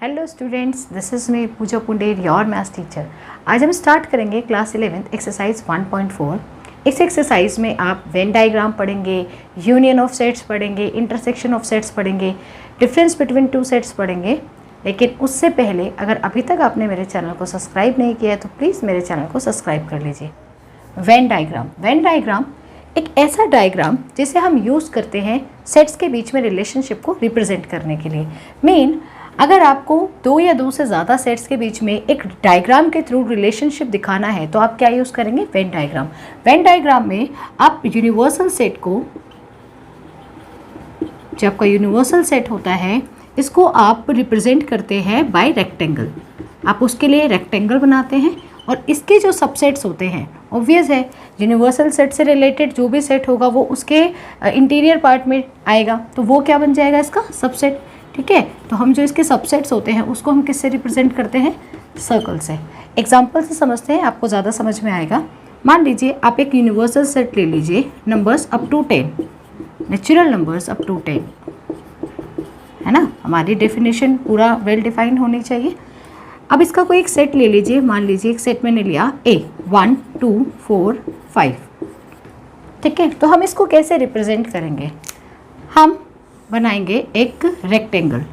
Hello students, this is me Pooja Punder, your maths teacher. आज हम start करेंगे क्लास 11th एक्सरसाइज 1.4। इस एक्सरसाइज में आप वेन डायग्राम पढ़ेंगे, यूनियन ऑफ सेट्स पढ़ेंगे, इंटरसेक्शन ऑफ सेट्स पढ़ेंगे, डिफरेंस बिटवीन टू सेट्स पढ़ेंगे। लेकिन उससे पहले अगर अभी तक आपने मेरे चैनल को सब्सक्राइब नहीं किया है तो प्लीज़ मेरे चैनल को सब्सक्राइब कर लीजिए। वेन डायग्राम एक ऐसा डायग्राम जिसे हम यूज़ करते हैं सेट्स के बीच में रिलेशनशिप को रिप्रेजेंट करने के लिए। मीन अगर आपको दो या दो से ज़्यादा सेट्स के बीच में एक डायग्राम के थ्रू रिलेशनशिप दिखाना है तो आप क्या यूज़ करेंगे? Venn diagram. वेन डायग्राम में आप यूनिवर्सल सेट को, जो आपका यूनिवर्सल सेट होता है, इसको आप रिप्रेजेंट करते हैं बाय रेक्टेंगल। आप उसके लिए रेक्टेंगल बनाते हैं और इसके जो सबसेट्स होते हैं, ऑब्वियस है यूनिवर्सल सेट से रिलेटेड जो भी सेट होगा वो उसके इंटीरियर पार्ट में आएगा, तो वो क्या बन जाएगा? इसका सबसेट। ठीक है, तो हम जो इसके सबसेट्स होते हैं उसको हम किससे रिप्रेजेंट करते हैं? सर्कल से। एग्जाम्पल से समझते हैं, आपको ज़्यादा समझ में आएगा। मान लीजिए आप एक यूनिवर्सल सेट ले लीजिए, numbers up to 10, natural numbers up to 10, है ना। हमारी डेफिनेशन पूरा वेल डिफाइंड होनी चाहिए। अब इसका कोई एक सेट ले लीजिए, मान लीजिए एक सेट मैंने लिया A 1 2 4 5। ठीक है, तो हम इसको कैसे रिप्रेजेंट करेंगे? हम बनाएंगे एक रेक्टेंगल।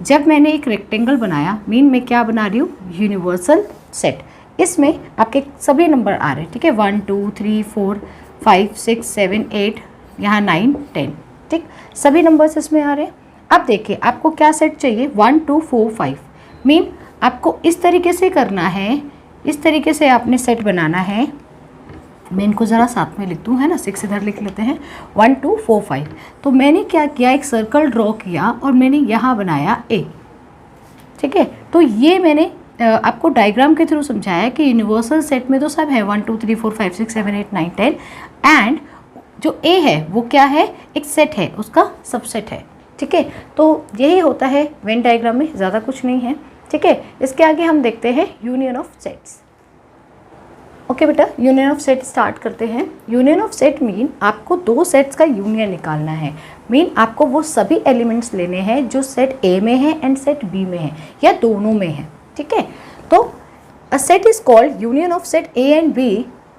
जब मैंने एक रेक्टेंगल बनाया, मीन मैं क्या बना रही हूँ? Universal set. इसमें आपके सभी नंबर आ रहे हैं। ठीक है, 1 2 3 4 5 6 7 8, यहाँ 9 10। ठीक, सभी नंबर्स इसमें आ रहे हैं। अब देखिए आपको क्या सेट चाहिए? 1 2 4 5। मीन आपको इस तरीके से करना है, इस तरीके से आपने सेट बनाना है। मैं इनको ज़रा साथ में लिख दूँ, है ना, 6 इधर लिख लेते हैं, 1 2 4 5। तो मैंने क्या किया, एक सर्कल ड्रॉ किया और मैंने यहाँ बनाया A। ठीक है, तो ये मैंने आपको डायग्राम के थ्रू समझाया कि यूनिवर्सल सेट में तो सब है 1 2 3 4 5 6 7 8 9 10, एंड जो A है वो क्या है? एक सेट है, उसका सबसेट है। ठीक है, तो यही होता है वेन डायग्राम में, ज़्यादा कुछ नहीं है। ठीक है, इसके आगे हम देखते हैं यूनियन ऑफ सेट्स। ओके बेटा, यूनियन ऑफ सेट स्टार्ट करते हैं। यूनियन ऑफ सेट मीन आपको दो सेट्स का यूनियन निकालना है। मीन आपको वो सभी एलिमेंट्स लेने हैं जो सेट A में है एंड सेट B में है, या दोनों में है। ठीक है, तो a set is called union of set A and B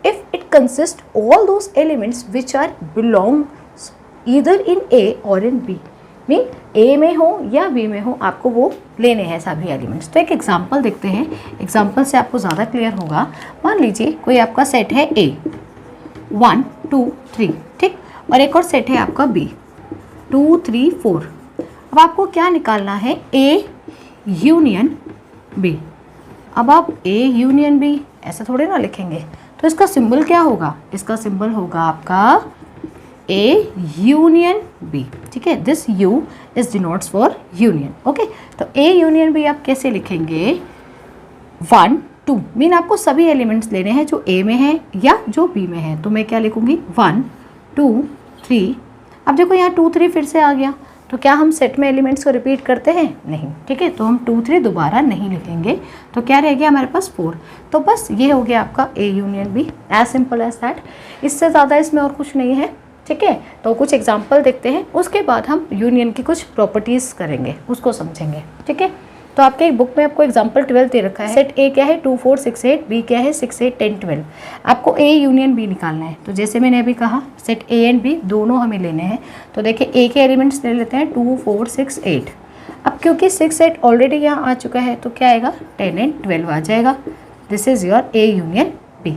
if it consist all those elements which are belongs either in A or in B। Mean A में हो या B में हो, आपको वो लेने हैं सभी एलिमेंट्स। तो एक एग्जांपल देखते हैं, एग्जांपल से आपको ज़्यादा क्लियर होगा। मान लीजिए कोई आपका सेट है A 1 2 3, ठीक, और एक और सेट है आपका B 2 3 4। अब आपको क्या निकालना है? A union B। अब आप A यूनियन B ऐसा थोड़े ना लिखेंगे, तो इसका सिंबल क्या होगा? इसका सिंबल होगा आपका A यूनियन B। ठीक है, this U is denotes for union. Okay, तो A यूनियन B आप कैसे लिखेंगे? 1 2 मीन आपको सभी एलिमेंट्स लेने हैं जो A में है या जो B में है, तो मैं क्या लिखूंगी? 1 2 3। अब देखो यहाँ 2 3 फिर से आ गया, तो क्या हम सेट में एलिमेंट्स को रिपीट करते हैं? नहीं। ठीक है, तो हम 2 3 दोबारा नहीं लिखेंगे, तो क्या रह गया हमारे पास? 4। तो बस ये हो गया आपका A union B, as simple as that. इससे ज़्यादा इसमें और कुछ नहीं है। ठीक है, तो कुछ एग्जाम्पल देखते हैं, उसके बाद हम यूनियन की कुछ प्रॉपर्टीज़ करेंगे, उसको समझेंगे। ठीक है, तो आपके एक बुक में आपको एग्जाम्पल 12 दे रखा है। सेट A क्या है? 2 4 6 8, B क्या है? 6 8 10 12। आपको A यूनियन B निकालना है। तो जैसे मैंने अभी कहा, सेट A एंड B दोनों हमें लेने हैं, तो देखिए A के एलिमेंट्स ले लेते हैं 2 4 6 8। अब क्योंकि 6 8 ऑलरेडी यहाँ आ चुका है, तो क्या आएगा? 10 एंड 12 आ जाएगा। This is your A union B।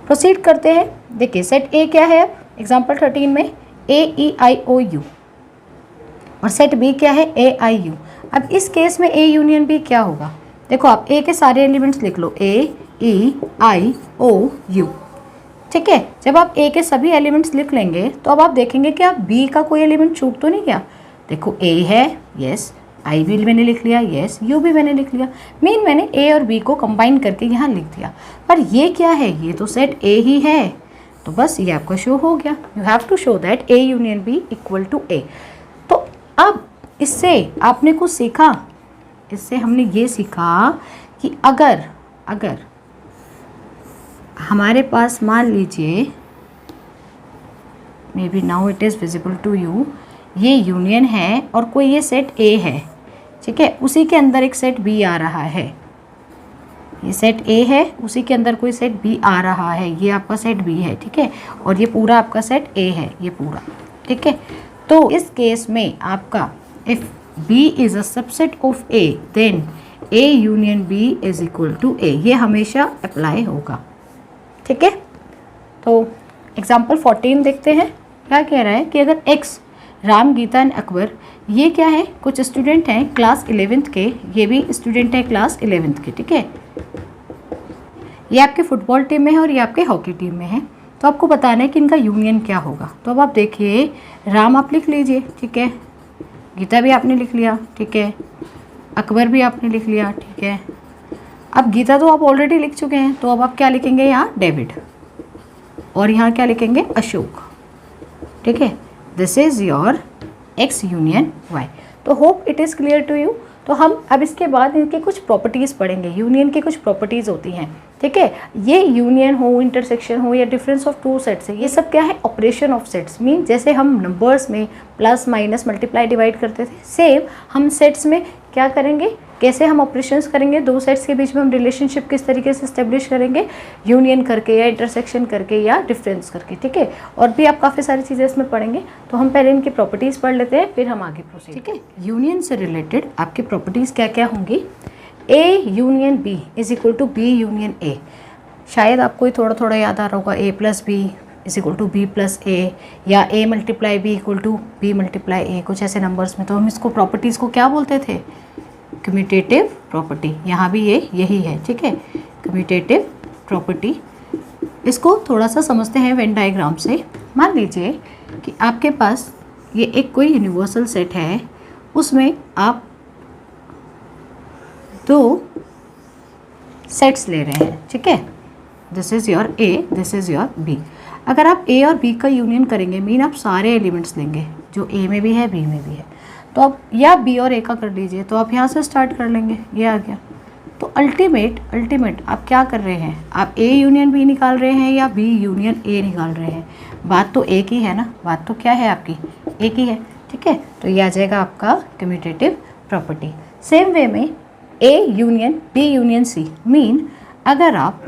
Proceed करते हैं। देखिए सेट A क्या है? अब एग्जाम्पल 13 में A E I O U, और सेट B क्या है? A I U। अब इस केस में A यूनियन B क्या होगा? देखो आप A के सारे एलिमेंट्स लिख लो, A E I O U। ठीक है, जब आप A के सभी एलिमेंट्स लिख लेंगे तो अब आप देखेंगे कि आप B का कोई एलिमेंट छूट तो नहीं गया। देखो A है, यस, I भी मैंने लिख लिया, यस, U भी मैंने लिख लिया। मीन मैंने A और B को कंबाइन करके यहाँ लिख दिया। पर ये क्या है? ये तो सेट A ही है, तो बस ये आपका शो हो गया। You have to show that A union B equal to A। तो अब इससे आपने कुछ सीखा, इससे हमने ये सीखा कि अगर हमारे पास, मान लीजिए, may be now it is visible to you, ये यूनियन है और कोई ये सेट A है, ठीक है, उसी के अंदर एक सेट बी आ रहा है, ये सेट ए है, उसी के अंदर कोई सेट बी आ रहा है, ये आपका सेट बी है, ठीक है, और ये पूरा आपका सेट ए है, ये पूरा, ठीक है। तो इस केस में आपका if B is a subset of A then A union B is equal to A, ये हमेशा अप्लाई होगा, ठीक है। तो एग्जाम्पल 14 देखते हैं, क्या कह रहा है कि अगर एक्स राम, गीता एंड अकबर, ये क्या है, कुछ स्टूडेंट हैं क्लास 11th के, ये भी स्टूडेंट हैं क्लास 11th के, ठीक है, ये आपके फुटबॉल टीम में है और ये आपके हॉकी टीम में है। तो आपको बताना है कि इनका यूनियन क्या होगा। तो अब आप देखिए, राम आप लिख लीजिए, ठीक है, गीता भी आपने लिख लिया, ठीक है, अकबर भी आपने लिख लिया, ठीक है। अब गीता तो आप ऑलरेडी लिख चुके हैं, तो अब आप क्या लिखेंगे यहाँ, डेविड, और यहाँ क्या लिखेंगे, अशोक, ठीक है। This is your X union Y. तो hope it is clear to you. तो हम अब इसके बाद इनकी कुछ प्रॉपर्टीज़ पढ़ेंगे, यूनियन की कुछ प्रॉपर्टीज़ होती हैं, ठीक है। ये यूनियन हो, इंटरसेक्शन हो या डिफरेंस ऑफ टू सेट्स है, ये सब क्या है, ऑपरेशन ऑफ सेट्स। मीन जैसे हम नंबर्स में प्लस माइनस मल्टीप्लाई डिवाइड करते थे, सेम हम सेट्स में क्या करेंगे, कैसे हम ऑपरेशंस करेंगे, दो सेट्स के बीच में हम रिलेशनशिप किस तरीके से इस्टेब्लिश करेंगे, यूनियन करके या इंटरसेक्शन करके या डिफरेंस करके, ठीक है। और भी आप काफ़ी सारी चीज़ें इसमें पढ़ेंगे। तो हम पहले इनकी प्रॉपर्टीज़ पढ़ लेते हैं, फिर हम आगे प्रोसीड, ठीक है। यूनियन से रिलेटेड आपकी प्रॉपर्टीज़ क्या क्या होंगी, A union B is equal to B union A. शायद आपको ये थोड़ा थोड़ा याद आ रहा होगा, A plus B is equal to B plus A, या A multiply B equal to B multiply A, कुछ ऐसे नंबर्स में। तो हम इसको प्रॉपर्टीज़ को क्या बोलते थे, कम्यूटेटिव प्रॉपर्टी। यहाँ भी ये यही है, ठीक है, कम्यूटेटिव प्रॉपर्टी। इसको थोड़ा सा समझते हैं वेन डायग्राम से। मान लीजिए कि आपके पास ये एक कोई यूनिवर्सल सेट है, उसमें आप दो सेट्स ले रहे हैं, ठीक है, this is your A, this is your B. अगर आप ए और बी का यूनियन करेंगे, मीन आप सारे एलिमेंट्स लेंगे जो ए में भी है बी में भी है, तो आप या बी और ए का कर लीजिए। तो आप यहाँ से स्टार्ट कर लेंगे, ये आ गया। तो अल्टीमेट आप क्या कर रहे हैं, आप ए यूनियन बी निकाल रहे हैं या बी यूनियन ए निकाल रहे हैं, बात तो एक ही है ना, बात तो क्या है आपकी, एक ही है, ठीक है। तो ये आ जाएगा आपका कम्यूटेटिव प्रॉपर्टी। सेम वे में A union B union C, mean अगर आप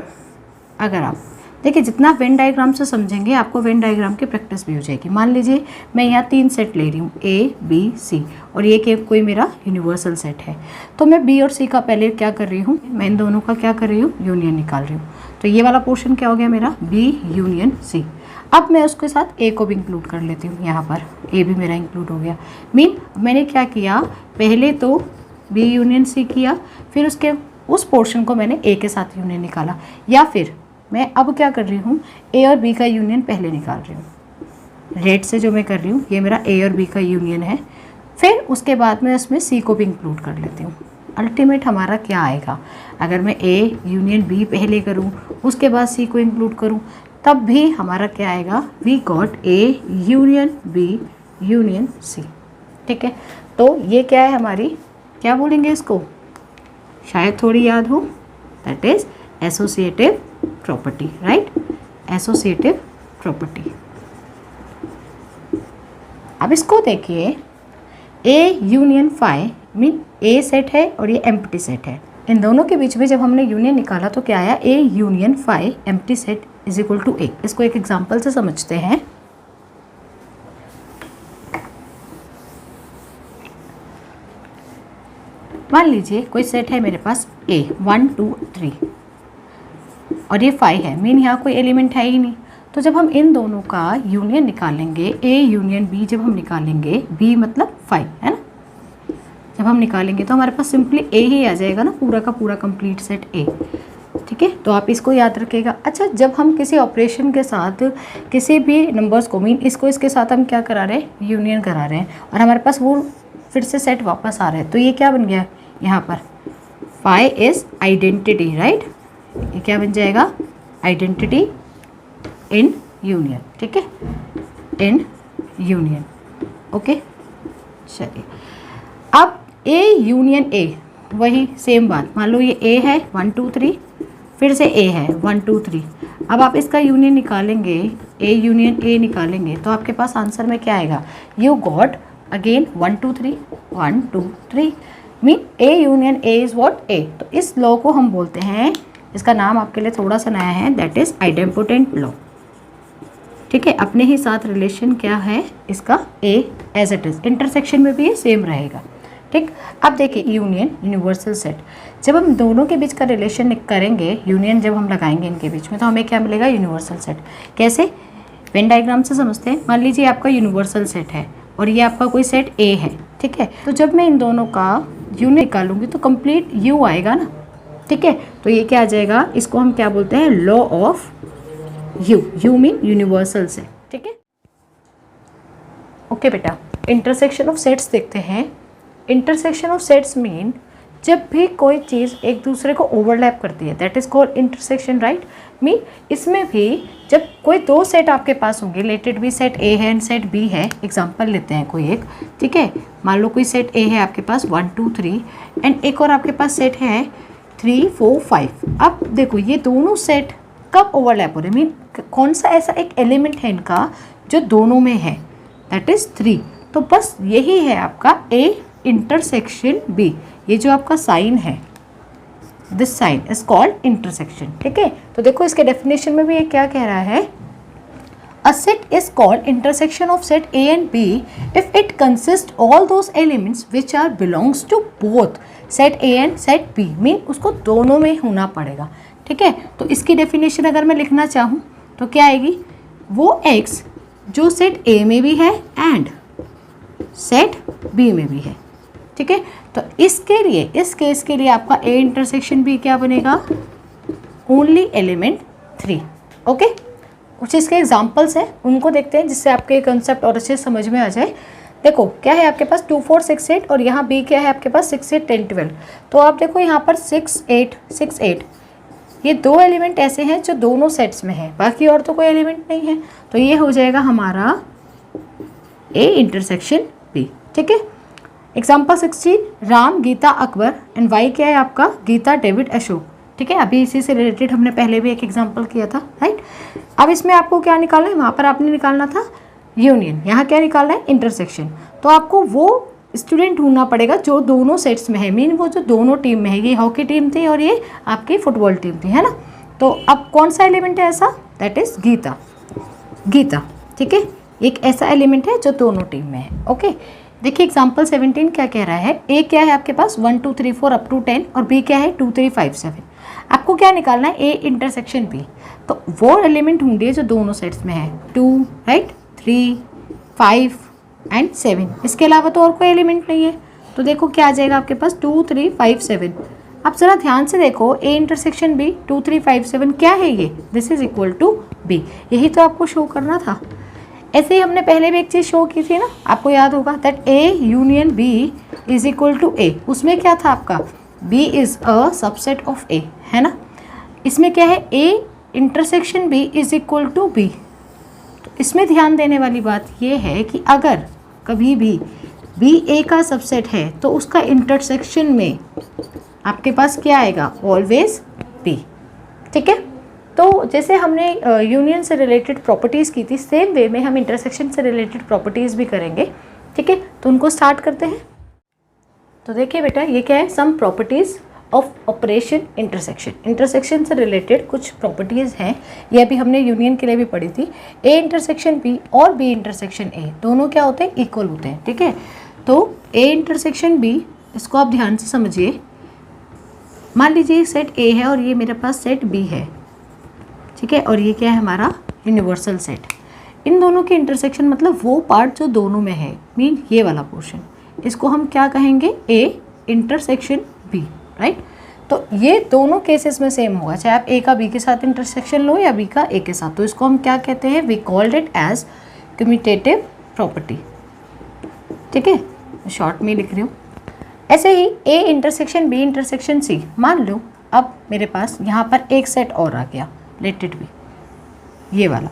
देखिए, जितना वेन डायग्राम से समझेंगे आपको वेन डायग्राम की प्रैक्टिस भी हो जाएगी। मान लीजिए मैं यहाँ 3 सेट ले रही हूँ, ए बी सी, और ये कोई मेरा यूनिवर्सल सेट है। तो मैं बी और सी का पहले क्या कर रही हूँ, मैं इन दोनों का क्या कर रही हूँ, यूनियन निकाल रही हूँ। तो ये वाला पोर्शन क्या हो गया मेरा, बी यूनियन सी। अब मैं उसके साथ ए को भी इंक्लूड कर लेती हूँ, यहाँ पर ए भी मेरा इंक्लूड हो गया। मीन मैंने क्या किया, पहले तो बी यूनियन सी किया, फिर उसके उस पोर्शन को मैंने ए के साथ यूनियन निकाला, या फिर मैं अब क्या कर रही हूँ, ए और बी का यूनियन पहले निकाल रही हूँ। रेड से जो मैं कर रही हूँ, ये मेरा ए और बी का यूनियन है, फिर उसके बाद मैं इसमें सी को भी इंक्लूड कर लेती हूँ। अल्टीमेट हमारा क्या आएगा, अगर मैं ए यूनियन बी पहले करूँ, उसके बाद सी को इंक्लूड करूँ, तब भी हमारा क्या आएगा, we got A union B union C, ठीक है। तो ये क्या है हमारी, क्या बोलेंगे इसको, शायद थोड़ी याद हो, that is associative property, right, associative property. अब इसको देखिए, A union phi mean a set है और ये एम्प्टी सेट है। इन दोनों के बीच में जब हमने यूनियन निकाला तो क्या आया, A union phi empty set is equal to A. इसको एक एग्जांपल से समझते हैं। मान लीजिए कोई सेट है मेरे पास ए 1 2 3 और ये 5 है, मीन यहाँ कोई एलिमेंट है ही नहीं। तो जब हम इन दोनों का यूनियन निकालेंगे, ए यूनियन बी जब हम निकालेंगे, बी मतलब 5 है ना, जब हम निकालेंगे तो हमारे पास सिंपली ए ही आ जाएगा ना, पूरा का पूरा कंप्लीट सेट ए, ठीक है। तो आप इसको याद रखिएगा। अच्छा, जब हम किसी ऑपरेशन के साथ किसी भी नंबर्स को, मीन इसको इसके साथ हम क्या करा रहे हैं, यूनियन करा रहे हैं, और हमारे पास वो फिर से सेट वापस आ रहा है, तो ये क्या बन गया यहाँ पर, फाई इज आइडेंटिटी, राइट, ये क्या बन जाएगा, आइडेंटिटी इन यूनियन, ठीक है, इन यूनियन, ओके। चलिए, अब ए यूनियन ए, वही सेम बात, मान लो ये ए है 1 2 3, फिर से ए है 1 2 3। अब आप इसका यूनियन निकालेंगे, ए यूनियन ए निकालेंगे, तो आपके पास आंसर में क्या आएगा, you got again 1 2 3 1 2 3। Mean A union A is what ए। तो इस लॉ को हम बोलते हैं, इसका नाम आपके लिए थोड़ा सा नया है, दैट इज आइडेम्पोटेंट लॉ। ठीक है, अपने ही साथ रिलेशन क्या है इसका, ए एज इट इज, इंटरसेक्शन में भी ये सेम रहेगा। ठीक, अब देखिए यूनियन, यूनिवर्सल सेट, जब हम दोनों के बीच का रिलेशन करेंगे, यूनियन जब हम लगाएंगे इनके बीच में, तो हमें क्या मिलेगा, यूनिवर्सल सेट। कैसे, वेन डायग्राम से समझते हैं। मान लीजिए आपका यूनिवर्सल सेट है और ये आपका कोई सेट ए है। ठीक है, तो जब मैं इन दोनों का यूनियन निकालूंगी तो कंप्लीट यू आएगा ना। ठीक है, तो ये क्या आ जाएगा, इसको हम क्या बोलते हैं, law of you. You mean universal set. ठीक है, ओके बेटा, इंटरसेक्शन ऑफ सेट्स देखते हैं। इंटरसेक्शन ऑफ सेट्स मीन जब भी कोई चीज़ एक दूसरे को ओवरलैप करती है, that is called intersection, right. Mean इसमें भी जब कोई दो सेट आपके पास होंगे, लेटेड भी सेट ए है एंड सेट बी है, एग्जांपल लेते हैं कोई एक। ठीक है, मान लो कोई सेट ए है आपके पास 1 2 3 एंड एक और आपके पास सेट है 3 4 5। अब देखो ये दोनों सेट कब ओवरलैप हो रहे हैं, मीन कौन सा ऐसा एक एलिमेंट है इनका जो दोनों में है, दैट इज 3। तो बस यही है आपका ए इंटरसेक्शन बी। ये जो आपका साइन है, this sign is called intersection. ठीक है, तो देखो इसके डेफिनेशन में भी ये क्या कह रहा है, a set is called intersection of set A and B if it consist all those elements which are belongs to both set A and set B. Mean उसको दोनों में होना पड़ेगा। ठीक है, तो इसकी डेफिनेशन अगर मैं लिखना चाहूँ तो क्या आएगी, वो एक्स जो सेट ए में भी है एंड सेट बी में भी है। ठीक है, तो इसके लिए, इस केस के लिए आपका ए इंटरसेक्शन बी क्या बनेगा, ओनली एलिमेंट 3। ओके, कुछ इसके एग्जांपल्स हैं, उनको देखते हैं जिससे आपके कंसेप्ट और अच्छे समझ में आ जाए। देखो क्या है आपके पास 2 4 6 8 और यहाँ बी क्या है आपके पास 6 8 10 12। तो आप देखो यहाँ पर 6 8 6 8, ये दो एलिमेंट ऐसे हैं जो दोनों सेट्स में है, बाकी और तो कोई एलिमेंट नहीं है। तो ये हो जाएगा हमारा ए इंटरसेक्शन बी। ठीक है, example 16, Ram Geeta Akbar and Y क्या है आपका, गीता डेविड अशोक। ठीक है, अभी इसी से रिलेटेड हमने पहले भी एक एग्जाम्पल किया था, राइट। अब इसमें आपको क्या निकालना है, वहाँ पर आपने निकालना था यूनियन, यहाँ क्या निकालना है, इंटरसेक्शन। तो आपको वो स्टूडेंट ढूंढना पड़ेगा जो दोनों सेट्स में है, मीन वो जो दोनों टीम में है, ये हॉकी टीम थी और ये आपकी फुटबॉल टीम थी, है ना। तो अब कौन सा एलिमेंट है ऐसा, दैट इज गीता। गीता, ठीक है, एक ऐसा एलिमेंट है जो दोनों टीम में है। ओके, देखिए एग्जाम्पल 17 क्या कह रहा है, ए क्या है आपके पास 1 2 3 4 अप टू 10 और बी क्या है 2 3 5 7। आपको क्या निकालना है, ए इंटरसेक्शन बी। तो वो एलिमेंट ढूंढिए जो दोनों सेट्स में है, 2 राइट 3 5 एंड 7। इसके अलावा तो और कोई एलिमेंट नहीं है। तो देखो क्या आ जाएगा आपके पास 2 3 5 7। अब जरा ध्यान से देखो, ए इंटरसेक्शन बी 2 3 5 7 क्या है ये, this is equal to B. यही तो आपको शो करना था। ऐसे ही हमने पहले भी एक चीज़ शो की थी ना, आपको याद होगा, that A union B is equal to A. उसमें क्या था आपका, B is a subset of A, है ना। इसमें क्या है, A intersection B is equal to B. तो इसमें ध्यान देने वाली बात ये है कि अगर कभी भी बी ए का सबसेट है तो उसका इंटरसेक्शन में आपके पास क्या आएगा, ऑलवेज बी। ठीक है, तो जैसे हमने यूनियन से रिलेटेड प्रॉपर्टीज़ की थी, सेम वे में हम इंटरसेक्शन से रिलेटेड प्रॉपर्टीज़ भी करेंगे। ठीक है, तो उनको स्टार्ट करते हैं। तो देखिए बेटा, ये क्या है, some properties of operation intersection. Intersection से रिलेटेड कुछ प्रॉपर्टीज़ हैं, ये अभी हमने यूनियन के लिए भी पढ़ी थी। ए इंटरसेक्शन बी और बी इंटरसेक्शन ए दोनों क्या होते हैं, इक्वल होते हैं। ठीक है, तो ए इंटरसेक्शन बी, इसको आप ध्यान से समझिए। मान लीजिए सेट ए है और ये मेरे पास सेट बी है, ठीक है, और ये क्या है हमारा यूनिवर्सल सेट। इन दोनों के इंटरसेक्शन मतलब वो पार्ट जो दोनों में है, मीन ये वाला पोर्शन, इसको हम क्या कहेंगे, ए इंटरसेक्शन बी, राइट। तो ये दोनों केसेस में सेम होगा, चाहे आप ए का बी के साथ इंटरसेक्शन लो या बी का ए के साथ। तो इसको हम क्या कहते हैं, we called it as commutative property. ठीक है, शॉर्ट में लिख रही हूँ। ऐसे ही A intersection B intersection C, मान लो अब मेरे पास यहाँ पर एक सेट और आ गया, लेट इट बी, ये वाला।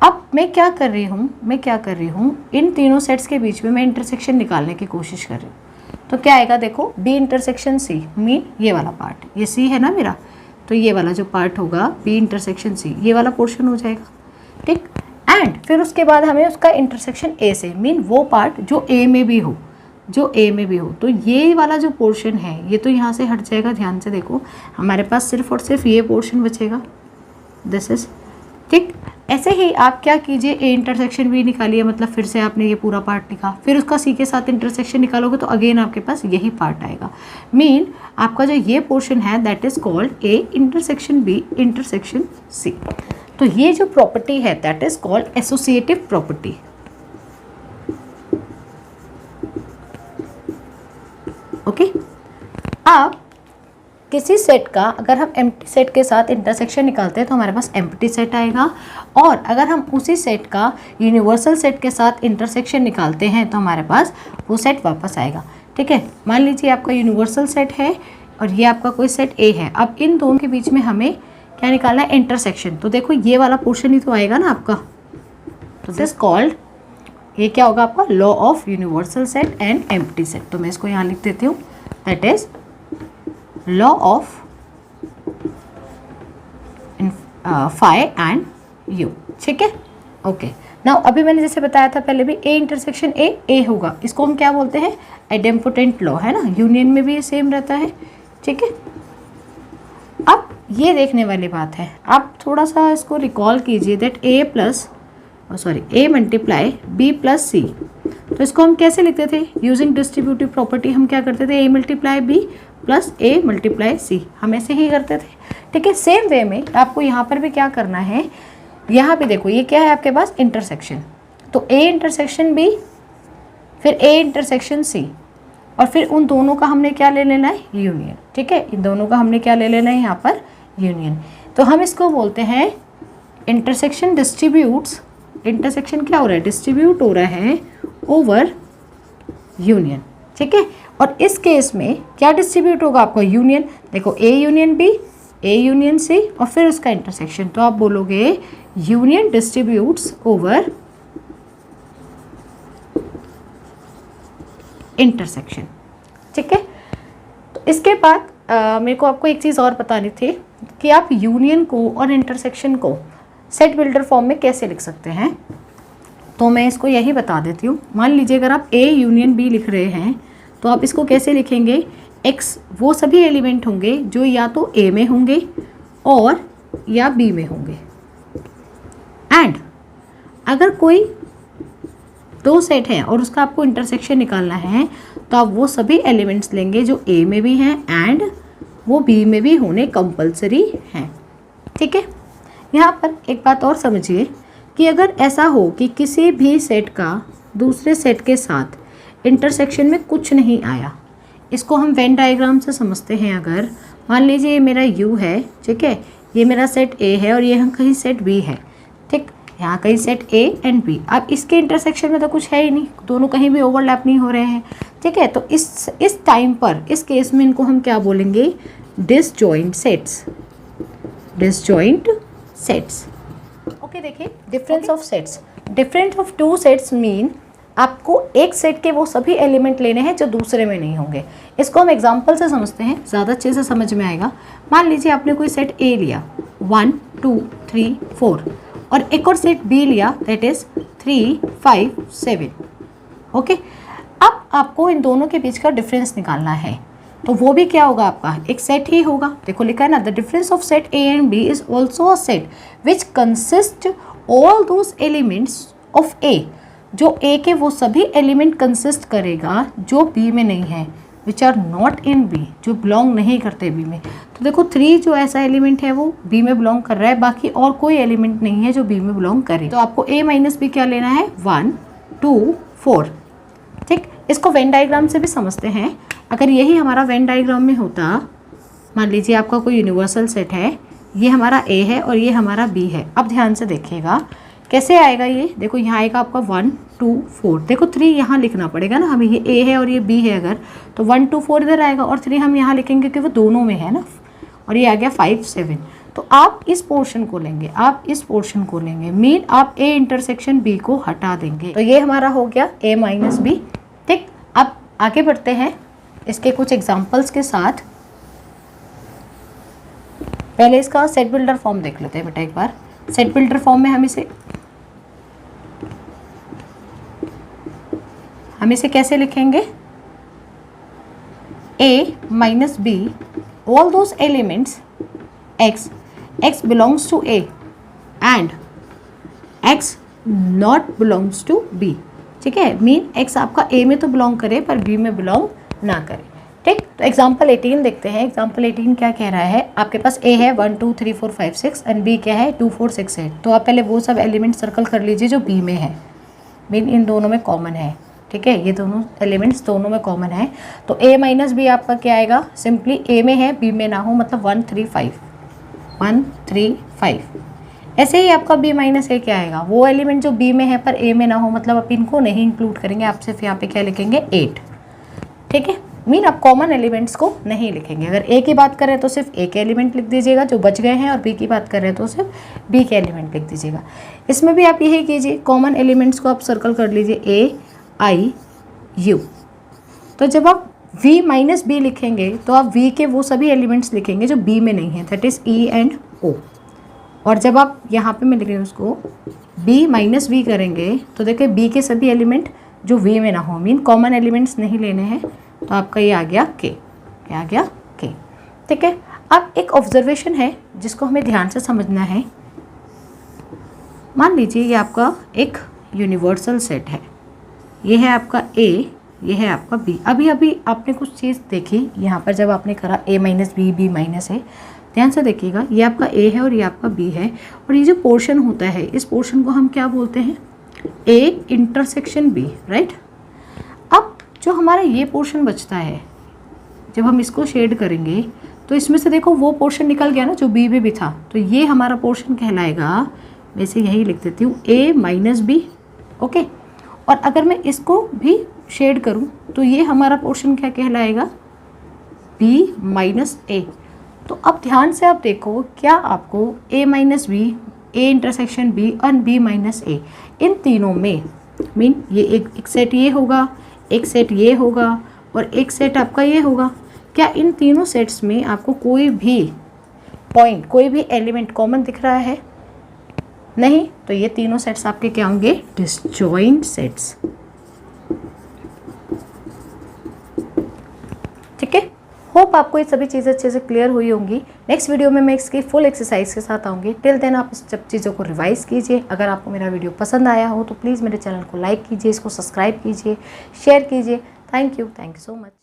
अब मैं क्या कर रही हूँ, इन तीनों सेट्स के बीच में मैं इंटरसेक्शन निकालने की कोशिश कर रही हूँ। तो क्या आएगा, देखो बी इंटरसेक्शन सी, मीन ये वाला पार्ट, ये सी है ना मेरा, तो ये वाला जो पार्ट होगा बी इंटरसेक्शन सी, ये वाला पोर्शन हो जाएगा। ठीक, एंड फिर उसके बाद हमें उसका इंटरसेक्शन ए से, मीन वो पार्ट जो ए में भी हो, जो ए में भी हो। तो ये वाला जो पोर्शन है ये तो यहाँ से हट जाएगा, ध्यान से देखो हमारे पास सिर्फ और सिर्फ ये पोर्शन बचेगा, दिस इज, ठीक। ऐसे ही आप क्या कीजिए, ए इंटरसेक्शन बी निकालिए, मतलब फिर से आपने ये पूरा पार्ट लिखा, फिर उसका सी के साथ इंटरसेक्शन निकालोगे तो अगेन आपके पास यही पार्ट आएगा। मीन आपका जो ये पोर्शन है that is called A intersection B intersection C. तो ये जो प्रॉपर्टी है that is called associative property. Okay, अब किसी सेट का अगर हम एम्प्टी सेट के साथ इंटरसेक्शन निकालते हैं तो हमारे पास एम्प्टी सेट आएगा, और अगर हम उसी सेट का यूनिवर्सल सेट के साथ इंटरसेक्शन निकालते हैं तो हमारे पास वो सेट वापस आएगा। ठीक है, मान लीजिए आपका यूनिवर्सल सेट है और ये आपका कोई सेट ए है। अब इन दोनों के बीच में हमें क्या निकालना है, इंटरसेक्शन। तो देखो ये वाला पोर्शन ही तो आएगा ना आपका, तो दिस कॉल्ड, ये क्या होगा आपका, law of universal set and empty set. तो मैं इसको यहाँ लिख देती हूँ, that is law of phi and U. ठीक है, ओके। नाउ अभी मैंने जैसे बताया था पहले भी, ए इंटरसेक्शन ए होगा, इसको हम क्या बोलते हैं, एडेम्पोटेंट लॉ, है ना। यूनियन में भी ये सेम रहता है। ठीक है, अब ये देखने वाली बात है, आप थोड़ा सा इसको रिकॉल कीजिए that A multiply B plus C. तो इसको हम कैसे लिखते थे, यूजिंग डिस्ट्रीब्यूटिव प्रॉपर्टी हम क्या करते थे, ए multiply B plus A multiply C, हम ऐसे ही करते थे। ठीक है, सेम वे में आपको यहाँ पर भी क्या करना है, यहाँ पे देखो ये क्या है आपके पास, इंटरसेक्शन। तो ए इंटरसेक्शन बी, फिर ए इंटरसेक्शन सी, और फिर उन दोनों का हमने क्या ले लेना है, यूनियन। ठीक है, इन दोनों का हमने क्या ले लेना है यहाँ पर, यूनियन। तो हम इसको बोलते हैं इंटरसेक्शन डिस्ट्रीब्यूट्स, इंटरसेक्शन क्या हो रहा है, डिस्ट्रीब्यूट हो रहा है ओवर यूनियन। ठीक है, और इस केस में क्या डिस्ट्रीब्यूट होगा आपका, यूनियन। देखो A union B, A union C, और फिर उसका इंटरसेक्शन। तो आप बोलोगे यूनियन डिस्ट्रीब्यूट्स ओवर इंटरसेक्शन। ठीक है, तो इसके बाद मेरे को आपको एक चीज़ और बतानी थी कि आप यूनियन को और इंटरसेक्शन को सेट बिल्डर फॉर्म में कैसे लिख सकते हैं। तो मैं इसको यही बता देती हूँ। मान लीजिए अगर आप ए यूनियन बी लिख रहे हैं तो आप इसको कैसे लिखेंगे, एक्स वो सभी एलिमेंट होंगे जो या तो ए में होंगे और या बी में होंगे, एंड अगर कोई दो सेट है और उसका आपको इंटरसेक्शन निकालना है तो आप वो सभी एलिमेंट्स लेंगे जो ए में भी हैं एंड वो बी में भी होने कंपलसरी हैं। ठीक है, यहाँ पर एक बात और समझिए कि अगर ऐसा हो कि किसी भी सेट का दूसरे सेट के साथ इंटरसेक्शन में कुछ नहीं आया, इसको हम वेन डायग्राम से समझते हैं। अगर मान लीजिए ये मेरा U है, ठीक है, ये मेरा सेट A है और ये हम कहीं सेट B है। ठीक, यहाँ कहीं सेट A एंड B, अब इसके इंटरसेक्शन में तो कुछ है ही नहीं, दोनों कहीं भी ओवरलैप नहीं हो रहे हैं। ठीक है, तो इस टाइम पर, इस केस में इनको हम क्या बोलेंगे, disjoint sets, disjoint sets. Okay, देखिए difference of sets, difference of two sets mean आपको एक सेट के वो सभी एलिमेंट लेने हैं जो दूसरे में नहीं होंगे। इसको हम एग्जांपल से समझते हैं, ज़्यादा अच्छे से समझ में आएगा। मान लीजिए आपने कोई सेट A लिया 1 2 3 4 और एक और सेट B लिया दैट इज 3 5 7। ओके, अब आपको इन दोनों के बीच का डिफरेंस निकालना है, तो वो भी क्या होगा आपका, एक सेट ही होगा। देखो लिखा है ना, the difference of set A and B is also a set which consist all those elements of A। जो A के वो सभी एलिमेंट कंसिस्ट करेगा जो B में नहीं है, which are not in B, जो बिलोंग नहीं करते B में। तो देखो 3 जो ऐसा एलिमेंट है वो B में बिलोंग कर रहा है, बाकी और कोई एलिमेंट नहीं है जो B में बिलोंग करे। तो आपको A माइनस B क्या लेना है, 1 2 4। ठीक, इसको वेन डायग्राम से भी समझते हैं। अगर यही हमारा वेन डायग्राम में होता, मान लीजिए आपका कोई यूनिवर्सल सेट है, ये हमारा A है और ये हमारा B है। अब ध्यान से देखिएगा कैसे आएगा ये, देखो यहाँ आएगा आपका 1 2 4। देखो 3 यहाँ लिखना पड़ेगा ना हमें, ये A है और ये B है अगर, तो 1 2 4 इधर आएगा और 3 हम यहाँ लिखेंगे क्योंकि वो दोनों में है ना, और ये आ गया 5 7। तो आप इस पोर्शन को लेंगे, आप इस पोर्शन को लेंगे, मीन आप A इंटरसेक्शन B को हटा देंगे। तो ये हमारा हो गया A माइनस B। ठीक, अब आगे बढ़ते हैं इसके कुछ एग्जाम्पल्स के साथ। पहले इसका सेट बिल्डर फॉर्म देख लेते हैं बेटा एक बार। सेट बिल्डर फॉर्म में हम इसे कैसे लिखेंगे, A minus B, all those elements x belongs to A and x not belongs to B, ठीक है। मीन x आपका A में तो बिलोंग करे पर B में बिलोंग ना करे, ठीक। तो एग्जाम्पल 18 देखते हैं। एग्जाम्पल 18 क्या कह रहा है, आपके पास A है 1 2 3 4 5 6 एंड B क्या है 2 4 6 8। तो आप पहले वो सब एलिमेंट सर्कल कर लीजिए जो B में है, मीन इन दोनों में कॉमन है, ठीक है। ये दोनों एलिमेंट्स दोनों में कॉमन है। तो A माइनस बी आपका क्या आएगा, सिंपली A में है B में ना हो, मतलब 1 3 5 1 3 5। ऐसे ही आपका B माइनस ए क्या आएगा, वो एलिमेंट जो B में है पर A में ना हो, मतलब आप इनको नहीं इंक्लूड करेंगे, आप सिर्फ यहाँ पे क्या लिखेंगे 8, ठीक है। मीन आप कॉमन एलिमेंट्स को नहीं लिखेंगे। अगर A की बात करें तो सिर्फ A के एलिमेंट लिख दीजिएगा जो बच गए हैं, और B की बात करें तो सिर्फ B के एलिमेंट लिख दीजिएगा। इसमें भी आप यही कीजिए, कॉमन एलिमेंट्स को आप सर्कल कर लीजिए A I U। तो जब आप V माइनस बी लिखेंगे तो आप V के वो सभी एलिमेंट्स लिखेंगे जो B में नहीं है, that is E and O। और जब आप यहाँ पे मैं लिख रही हूँ उसको B माइनस बी करेंगे तो देखिए B के सभी एलिमेंट जो V में ना हो, मीन कॉमन एलिमेंट्स नहीं लेने हैं, तो आपका ये आ गया K, क्या आ गया K, ठीक है। अब एक ऑब्जर्वेशन है जिसको हमें ध्यान से समझना है। मान लीजिए ये आपका एक यूनिवर्सल सेट है, ये है आपका A, ये है आपका B। अभी अभी आपने कुछ चीज़ देखी यहाँ पर जब आपने करा A minus B B minus A, ध्यान से देखिएगा, ये आपका A है और ये आपका B है, और ये जो पोर्शन होता है इस पोर्शन को हम क्या बोलते हैं, A इंटरसेक्शन B, राइट। अब जो हमारा ये पोर्शन बचता है, जब हम इसको शेड करेंगे तो इसमें से देखो वो पोर्शन निकल गया ना जो B में भी था, तो ये हमारा पोर्शन कहलाएगा, मैं इसे यही लिख देती हूँ A माइनस बी, ओके। और अगर मैं इसको भी शेड करूँ तो ये हमारा पोर्शन क्या कहलाएगा, B माइनस ए। तो अब ध्यान से आप देखो, क्या आपको A minus B, A intersection B और B माइनस ए, इन तीनों में मीन ये एक सेट ये होगा, एक सेट ये होगा और एक सेट आपका ये होगा, क्या इन तीनों सेट्स में आपको कोई भी पॉइंट, कोई भी एलिमेंट कॉमन दिख रहा है, नहीं। तो ये तीनों सेट्स आपके क्या होंगे, डिसजॉइंट सेट्स, ठीक है। होप आपको ये सभी चीज़ें अच्छे से क्लियर हुई होंगी। नेक्स्ट वीडियो में मैं इसकी फुल एक्सरसाइज के साथ आऊँगी। टिल देन आप इस सब चीज़ों को रिवाइज कीजिए। अगर आपको मेरा वीडियो पसंद आया हो तो प्लीज़ मेरे चैनल को लाइक कीजिए, इसको सब्सक्राइब कीजिए, शेयर कीजिए। Thank you so much.